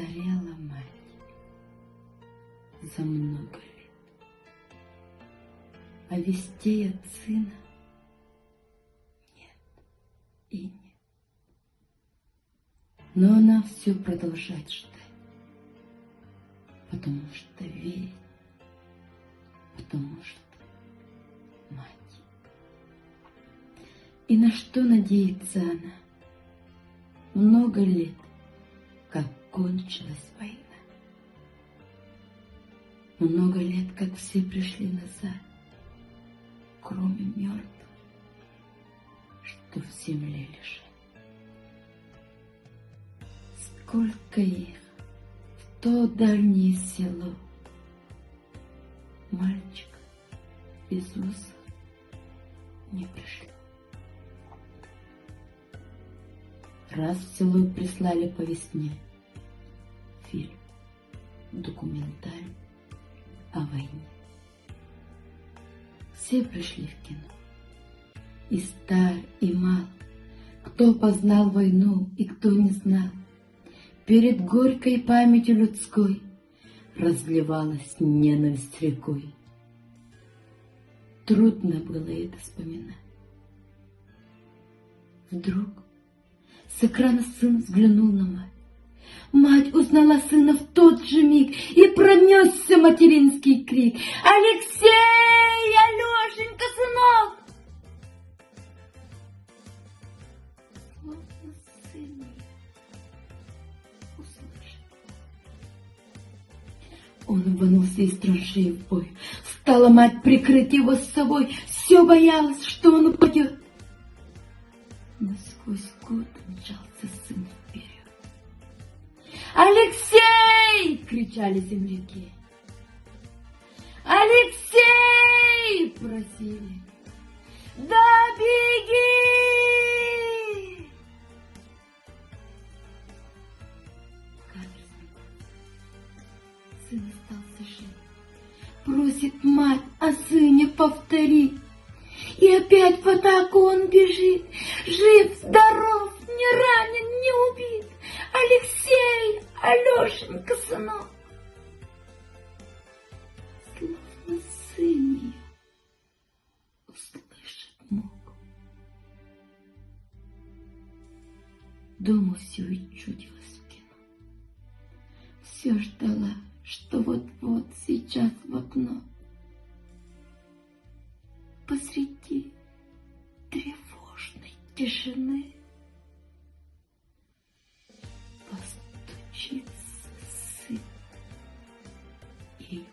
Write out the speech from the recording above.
Постарела мать за много лет, а вестей от сына нет и нет. Но она все продолжает ждать, потому что верит, потому что мать. И на что надеется она? Много лет, как кончилась война. Много лет, как все пришли назад, кроме мертвых, что в земле лежат. Сколько их в то дальнее село, мальчик без усов не пришло. Раз в село прислали по весне фильм документальный о войне. Все пришли в кино, и стар, и мал, кто познал войну и кто не знал. Перед горькой памятью людской разливалась ненависть рекой. Трудно было это вспоминать. Вдруг с экрана сын взглянул на мать. Мать узнала сына в тот же миг, и пронесся материнский крик: «Алексей! Алешенька, сынок!» Словно сын услышал. Он рванулся из траншеи в бой. Стала мать прикрыть его с собой. Все боялась, что он упадет. Но сквозь год мчался сын вперед. «Алексей!» — кричали земляки. «Алексей!» — просили. «Да беги!» Кажется, сын остался жив. Просит мать о сыне повторить. И опять в атаку он бежит. Жив, здоров, не ранен, не убит. Алексей, Алешенька, сынок. Словно сын ее услышать мог. Дома все и чудилось в кино. Все ждала, что вот-вот сейчас в окно посреди тревожной тишины постучится сын и